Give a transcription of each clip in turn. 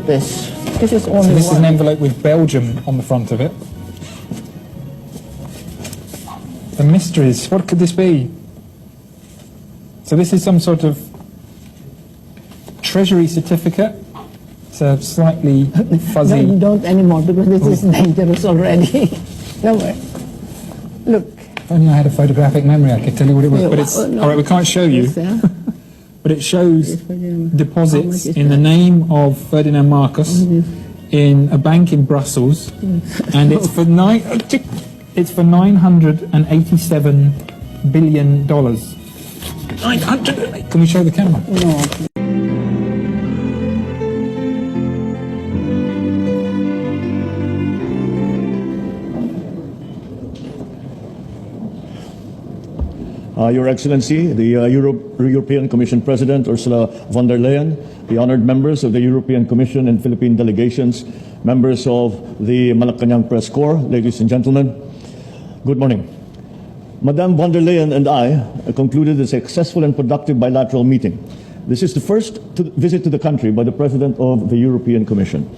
this? This is only So this is an one. envelope with Belgium on the front of it. The mysteries, what could this be? So this is some sort of treasury certificate. It's a slightly fuzzy... No, don't anymore, because this is dangerous already. No way. Look. If only I had a photographic memory, I could tell you what it was. Yeah, But it's, no. all right, we can't show you. But it shows deposits in the name of Ferdinand Marcos in a bank in Brussels, and it's for $987 billion. 900. Can we show the camera? No. Your Excellency, the European Commission President Ursula von der Leyen, the honored members of the European Commission and Philippine delegations, members of the Malacanang Press Corps, ladies and gentlemen, good morning. Madame von der Leyen and I concluded a successful and productive bilateral meeting. This is the first visit to the country by the President of the European Commission.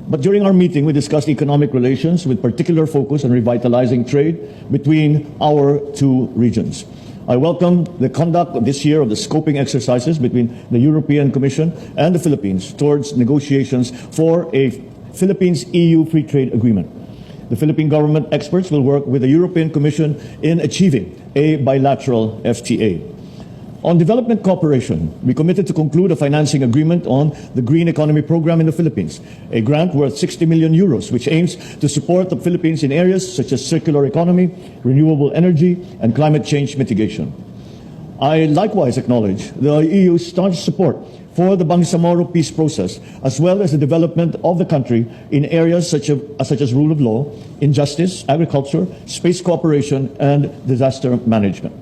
But during our meeting, we discussed economic relations with particular focus on revitalizing trade between our two regions. I welcome the conduct this year of the scoping exercises between the European Commission and the Philippines towards negotiations for a Philippines-EU free trade agreement. The Philippine government experts will work with the European Commission in achieving a bilateral FTA. On development cooperation, we committed to conclude a financing agreement on the Green Economy Program in the Philippines, a grant worth 60 million euros, which aims to support the Philippines in areas such as circular economy, renewable energy, and climate change mitigation. I likewise acknowledge the EU's staunch support for the Bangsamoro peace process, as well as the development of the country in areas such as rule of law, injustice, agriculture, space cooperation, and disaster management.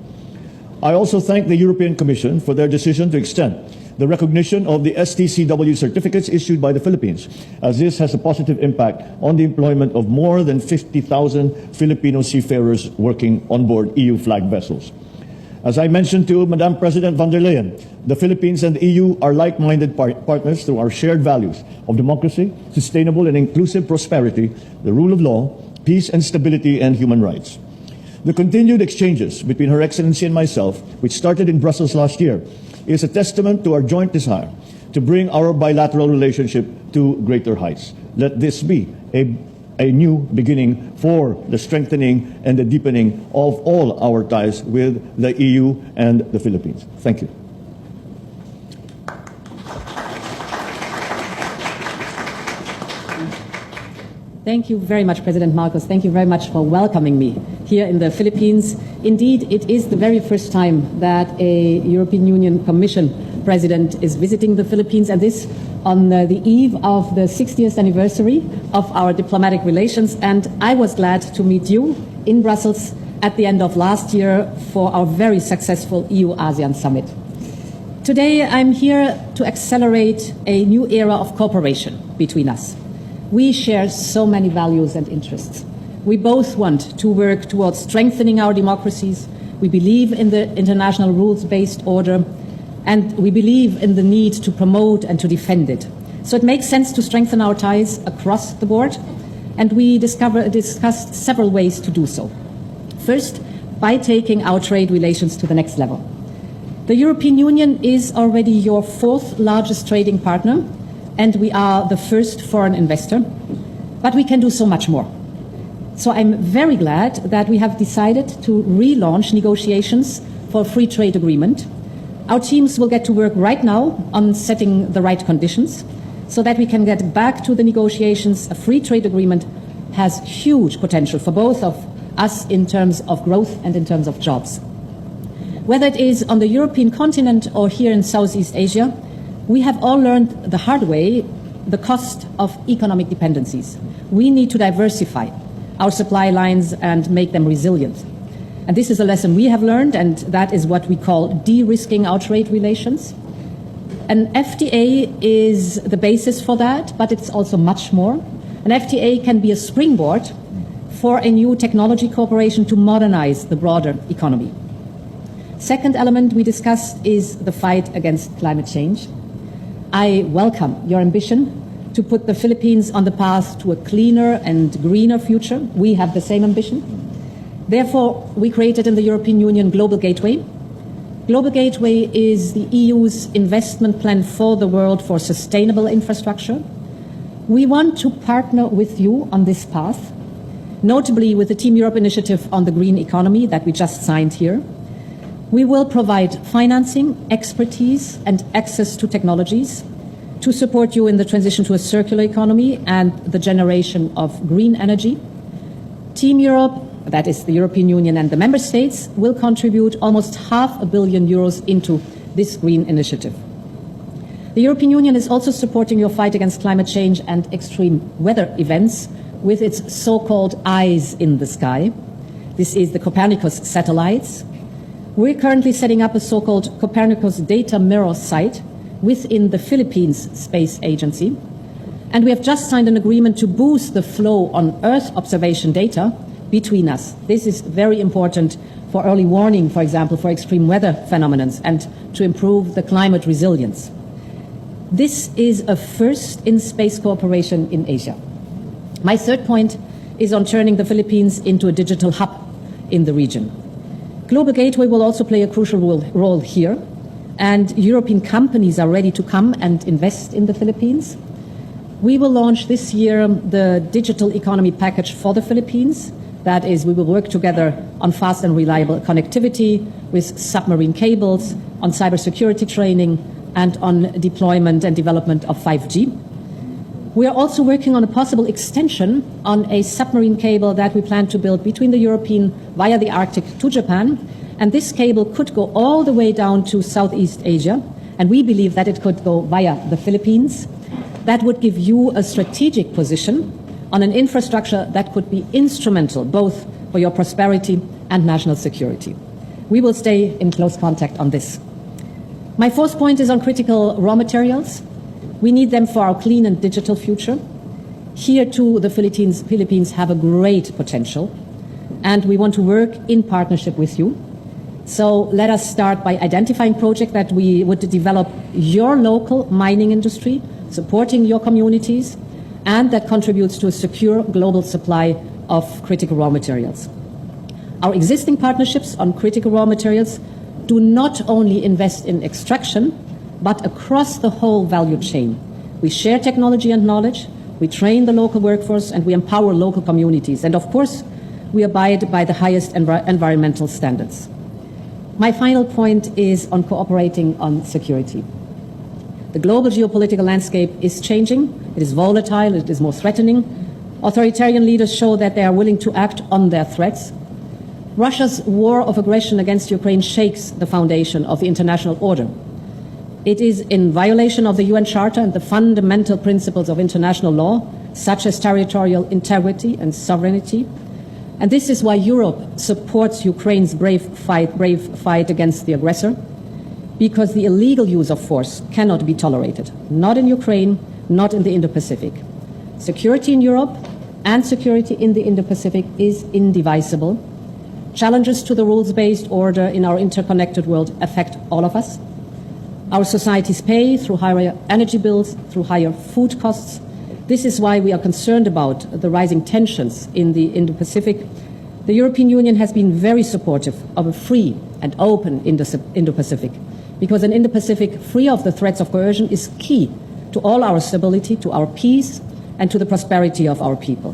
I also thank the European Commission for their decision to extend the recognition of the STCW certificates issued by the Philippines, as this has a positive impact on the employment of more than 50,000 Filipino seafarers working on board EU flag vessels. As I mentioned to Madam President von der Leyen, the Philippines and the EU are like-minded partners through our shared values of democracy, sustainable and inclusive prosperity, the rule of law, peace and stability, and human rights. The continued exchanges between Her Excellency and myself, which started in Brussels last year, is a testament to our joint desire to bring our bilateral relationship to greater heights. Let this be a new beginning for the strengthening and the deepening of all our ties with the EU and the Philippines. Thank you. Thank you very much, President Marcos. Thank you very much for welcoming me here in the Philippines. Indeed, it is the very first time that a European Union Commission President is visiting the Philippines, and this on the eve of the 60th anniversary of our diplomatic relations. And I was glad to meet you in Brussels at the end of last year for our very successful EU-ASEAN summit. Today, I'm here to accelerate a new era of cooperation between us. We share so many values and interests. We both want to work towards strengthening our democracies. We believe in the international rules-based order, and we believe in the need to promote and to defend it. So it makes sense to strengthen our ties across the board, and we discussed several ways to do so. First, by taking our trade relations to the next level. The European Union is already your fourth largest trading partner, and we are the first foreign investor, but we can do so much more. So I'm very glad that we have decided to relaunch negotiations for a free trade agreement. Our teams will get to work right now on setting the right conditions so that we can get back to the negotiations. A free trade agreement has huge potential for both of us in terms of growth and in terms of jobs. Whether it is on the European continent or here in Southeast Asia, we have all learned the hard way the cost of economic dependencies. We need to diversify our supply lines and make them resilient. And this is a lesson we have learned, and that is what we call de-risking our trade relations. An FTA is the basis for that, but it's also much more. An FTA can be a springboard for a new technology cooperation to modernize the broader economy. Second element we discussed is the fight against climate change. I welcome your ambition to put the Philippines on the path to a cleaner and greener future. We have the same ambition. Therefore, we created in the European Union Global Gateway. Global Gateway is the EU's investment plan for the world for sustainable infrastructure. We want to partner with you on this path, notably with the Team Europe initiative on the green economy that we just signed here. We will provide financing, expertise, and access to technologies to support you in the transition to a circular economy and the generation of green energy. Team Europe, that is the European Union and the member states, will contribute almost €500 million into this green initiative. The European Union is also supporting your fight against climate change and extreme weather events with its so-called eyes in the sky. This is the Copernicus satellites. We're currently setting up a so-called Copernicus data mirror site within the Philippines Space Agency. And we have just signed an agreement to boost the flow on Earth observation data between us. This is very important for early warning, for example, for extreme weather phenomena and to improve the climate resilience. This is a first in space cooperation in Asia. My third point is on turning the Philippines into a digital hub in the region. Global Gateway will also play a crucial role here, and European companies are ready to come and invest in the Philippines. We will launch this year the digital economy package for the Philippines. That is, we will work together on fast and reliable connectivity with submarine cables, on cybersecurity training, and on deployment and development of 5G. We are also working on a possible extension on a submarine cable that we plan to build between the European via the Arctic to Japan. And this cable could go all the way down to Southeast Asia. And we believe that it could go via the Philippines. That would give you a strategic position on an infrastructure that could be instrumental both for your prosperity and national security. We will stay in close contact on this. My fourth point is on critical raw materials. We need them for our clean and digital future. Here, too, the Philippines have a great potential, and we want to work in partnership with you. So let us start by identifying projects that we would develop your local mining industry, supporting your communities, and that contributes to a secure global supply of critical raw materials. Our existing partnerships on critical raw materials do not only invest in extraction, but across the whole value chain. We share technology and knowledge, we train the local workforce, and we empower local communities. And of course, we abide by the highest environmental standards. My final point is on cooperating on security. The global geopolitical landscape is changing. It is volatile, it is more threatening. Authoritarian leaders show that they are willing to act on their threats. Russia's war of aggression against Ukraine shakes the foundation of the international order. It is in violation of the UN Charter and the fundamental principles of international law, such as territorial integrity and sovereignty. And this is why Europe supports Ukraine's brave fight against the aggressor, because the illegal use of force cannot be tolerated, not in Ukraine, not in the Indo-Pacific. Security in Europe and security in the Indo-Pacific is indivisible. Challenges to the rules-based order in our interconnected world affect all of us. Our societies pay through higher energy bills, through higher food costs. This is why we are concerned about the rising tensions in the Indo-Pacific. The European Union has been very supportive of a free and open Indo-Pacific, because an Indo-Pacific free of the threats of coercion is key to all our stability, to our peace, and to the prosperity of our people.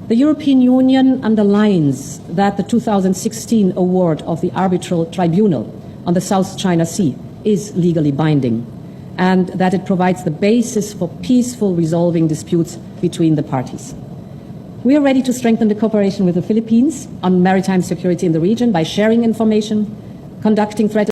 The European Union underlines that the 2016 award of the Arbitral Tribunal on the South China Sea is legally binding, and that it provides the basis for peaceful resolving disputes between the parties. We are ready to strengthen the cooperation with the Philippines on maritime security in the region by sharing information, conducting threat